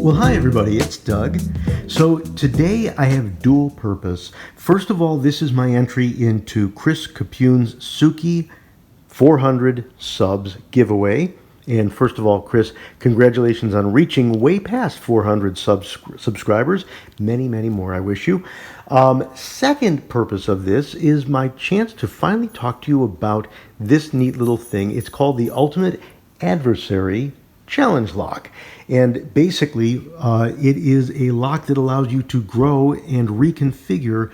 Well, hi everybody, it's Doug. So today I have dual purpose. First of all, this is my entry into Chris Capune's Suki 400 subs giveaway. And first of all, Chris, congratulations on reaching way past 400 subscribers. Many, many more, I wish you. Second purpose of this is my chance to finally talk to you about this neat little thing. It's called the Ultimate Adversary Challenge Lock. And basically, it is a lock that allows you to grow and reconfigure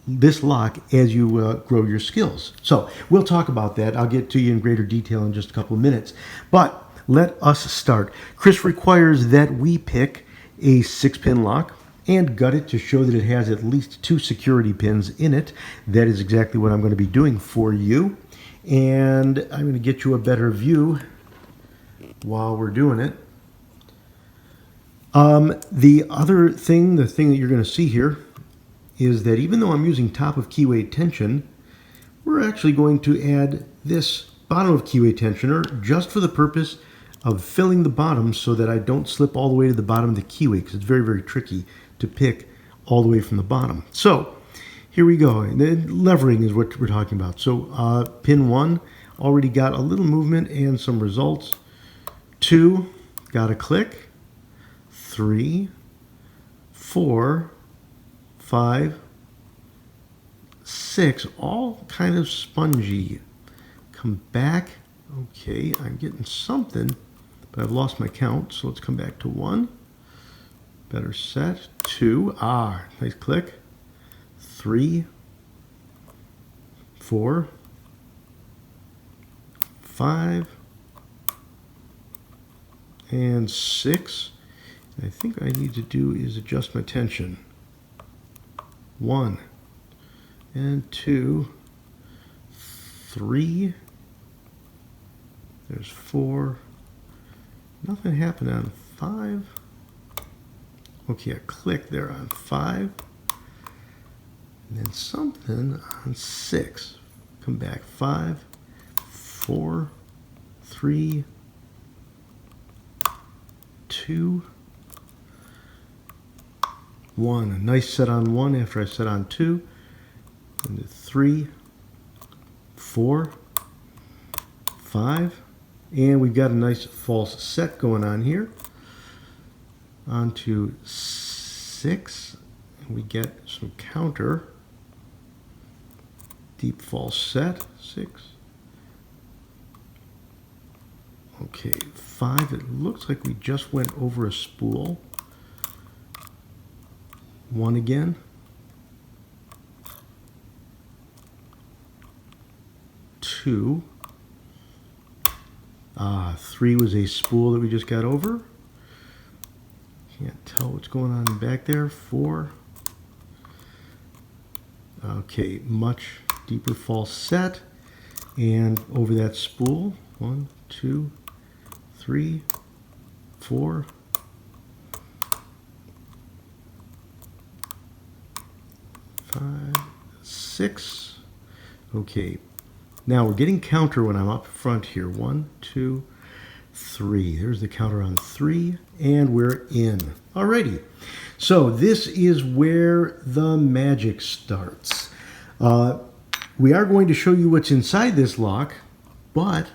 this lock as you grow your skills. So we'll talk about that. I'll get to you in greater detail in just a couple of minutes. But let us start. Chris requires that we pick a 6-pin lock and gut it to show that it has at least 2 security pins in it. That is exactly what I'm going to be doing for you. And I'm going to get you a better view while we're doing it. The other thing, the thing that you're going to see here, is that even though I'm using top of keyway tension, we're actually going to add this bottom of keyway tensioner just for the purpose of filling the bottom so that I don't slip all the way to the bottom of the keyway, because it's very, very tricky to pick all the way from the bottom. So here we go. The levering is what we're talking about. So pin 1 already got a little movement and some results. 2 got a click. 3, 4, 5, 6, all kind of spongy. Come back. Okay, I'm getting something, but I've lost my count, so let's come back to 1. Better set. 2, nice click. 3, 4, 5, and 6. I think what I need to do is adjust my tension. 1 and 2, 3. There's 4. Nothing happened on 5. Okay, a click there on 5. And then something on 6. Come back. 5, 4, 3, 2, 1. A nice set on 1 after I set on 2. And 3, 4, 5. And we've got a nice false set going on here. On to 6. And we get some counter. Deep false set. 6. Okay, 5. It looks like we just went over a spool. 1 again. 2. 3 was a spool that we just got over. Can't tell what's going on back there. 4. Okay, much deeper false set. And over that spool. 1, 2, 3, 4. 5, 6. Okay, now we're getting counter when I'm up front here. 1, 2, 3. There's the counter on 3, and we're in. Alrighty, so this is where the magic starts. We are going to show you what's inside this lock, but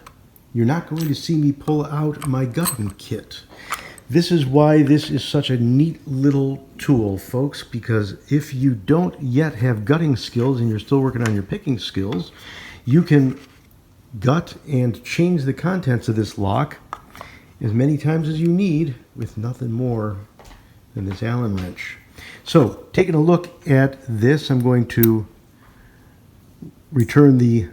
you're not going to see me pull out my gutting kit. This is why this is such a neat little tool, folks, because if you don't yet have gutting skills and you're still working on your picking skills, you can gut and change the contents of this lock as many times as you need with nothing more than this Allen wrench. So, taking a look at this, I'm going to return the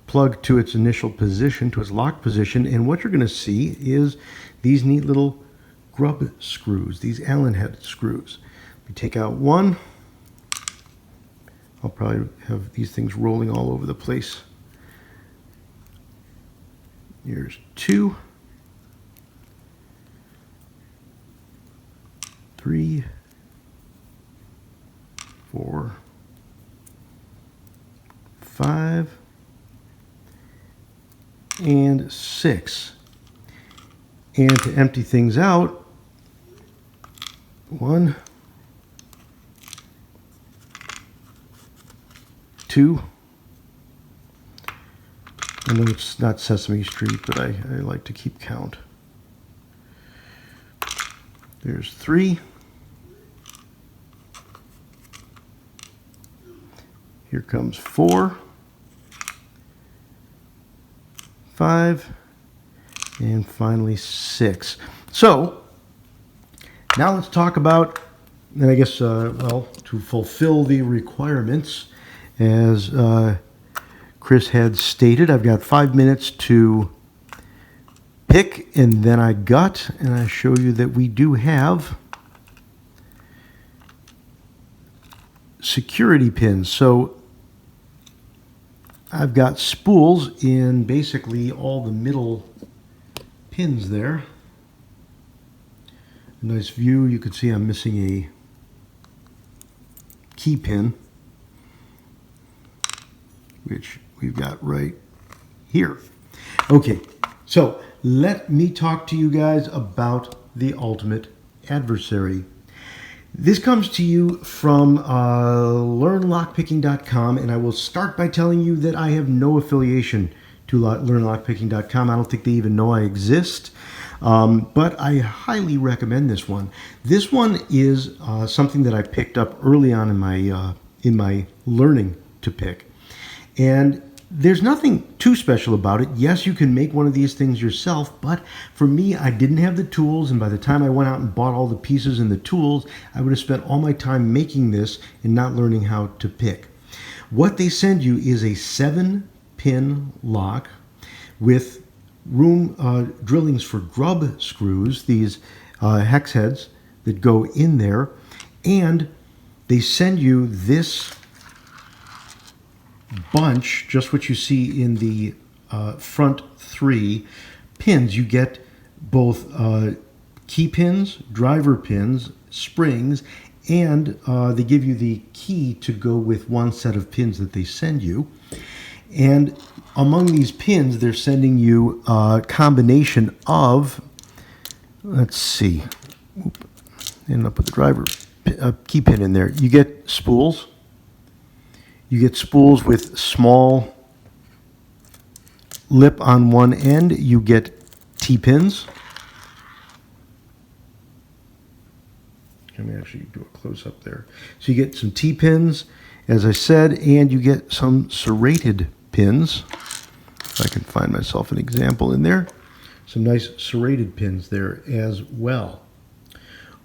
plug to its initial position, to its lock position, and what you're going to see is these neat little grub screws, these Allen head screws. We take out 1. I'll probably have these things rolling all over the place. Here's 2, 3, 4, 5, and 6. And to empty things out, 1, 2. I know it's not Sesame Street, but I like to keep count. There's 3. Here comes 4, 5, and finally 6. So now let's talk about, and I guess, well, to fulfill the requirements, as Chris had stated, I've got 5 minutes to pick, and then I gut, and I show you that we do have security pins. So I've got spools in basically all the middle pins there. A nice view. You can see I'm missing a key pin, which we've got right here. Okay, so let me talk to you guys about the Ultimate Adversary. This comes to you from learnlockpicking.com, and I will start by telling you that I have no affiliation to learnlockpicking.com. I don't think they even know I exist, but I highly recommend this one. This one is something that I picked up early on in my learning to pick, and there's nothing too special about it. Yes, you can make one of these things yourself, but for me, I didn't have the tools, and by the time I went out and bought all the pieces and the tools, I would have spent all my time making this and not learning how to pick. What they send you is a 7-pin lock with room drillings for grub screws, these hex heads that go in there, and they send you this bunch, just what you see in the front 3 pins. You get both key pins, driver pins, springs, and they give you the key to go with one set of pins that they send you. And among these pins, they're sending you a combination of, let's see, end up with the driver key pin in there. You get spools. You get spools with small lip on one end. You get T-pins. Let me actually do a close-up there. So you get some T-pins, as I said, and you get some serrated pins. If I can find myself an example in there. Some nice serrated pins there as well.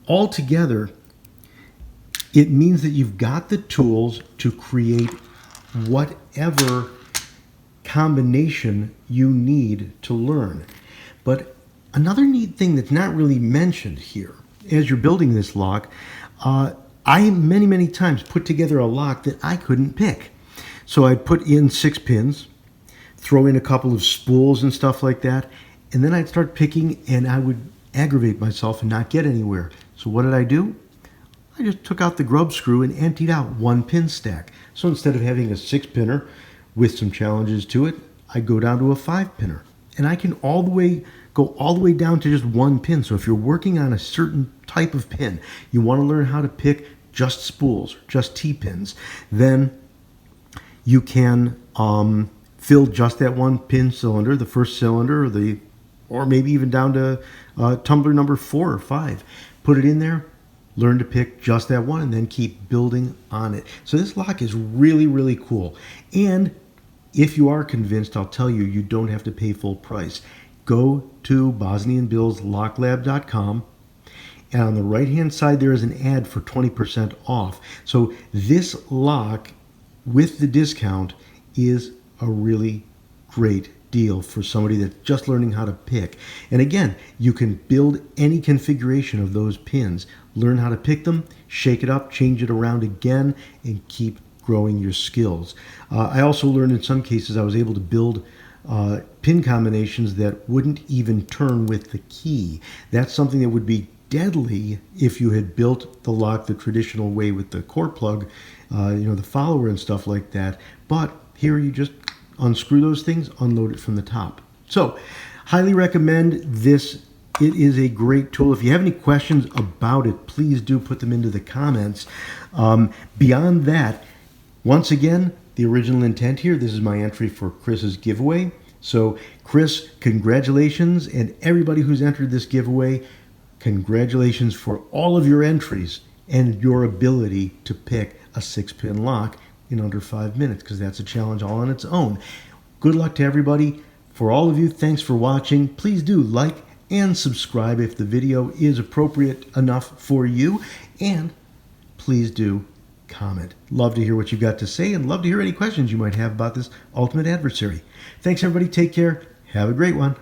Altogether, it means that you've got the tools to create whatever combination you need to learn. But another neat thing that's not really mentioned here, as you're building this lock, I many times put together a lock that I couldn't pick. So I'd put in 6 pins, throw in a couple of spools and stuff like that, and then I'd start picking, and I would aggravate myself and not get anywhere. So what did I do? I just took out the grub screw and emptied out 1 pin stack. So instead of having a 6-pinner with some challenges to it, I go down to a 5-pinner. And I can go all the way down to just 1 pin. So if you're working on a certain type of pin, you want to learn how to pick just spools, just T-pins, then you can fill just that 1 pin cylinder, the first cylinder, or maybe even down to tumbler number 4 or 5. Put it in there. Learn to pick just that one and then keep building on it. So this lock is really cool. And if you are convinced, I'll tell you, you don't have to pay full price. Go to bosnianbillslocklab.com, and on the right-hand side there is an ad for 20% off. So this lock with the discount is a really great deal for somebody that's just learning how to pick. And again, you can build any configuration of those pins. Learn how to pick them, shake it up, change it around again, and keep growing your skills. I also learned in some cases I was able to build pin combinations that wouldn't even turn with the key. That's something that would be deadly if you had built the lock the traditional way with the core plug, the follower and stuff like that. But here you just unscrew those things, unload it from the top. So, highly recommend this It is a great tool. If you have any questions about it, please do put them into the comments. Beyond that, once again, the original intent here, this is my entry for Chris's giveaway. So Chris, congratulations, and everybody who's entered this giveaway, congratulations for all of your entries and your ability to pick a 6-pin lock in under 5 minutes, because that's a challenge all on its own. Good luck to everybody. For all of you, thanks for watching. Please do like and subscribe if the video is appropriate enough for you, and please do comment. Love to hear what you've got to say, and love to hear any questions you might have about this Ultimate Adversary. Thanks, everybody. Take care. Have a great one.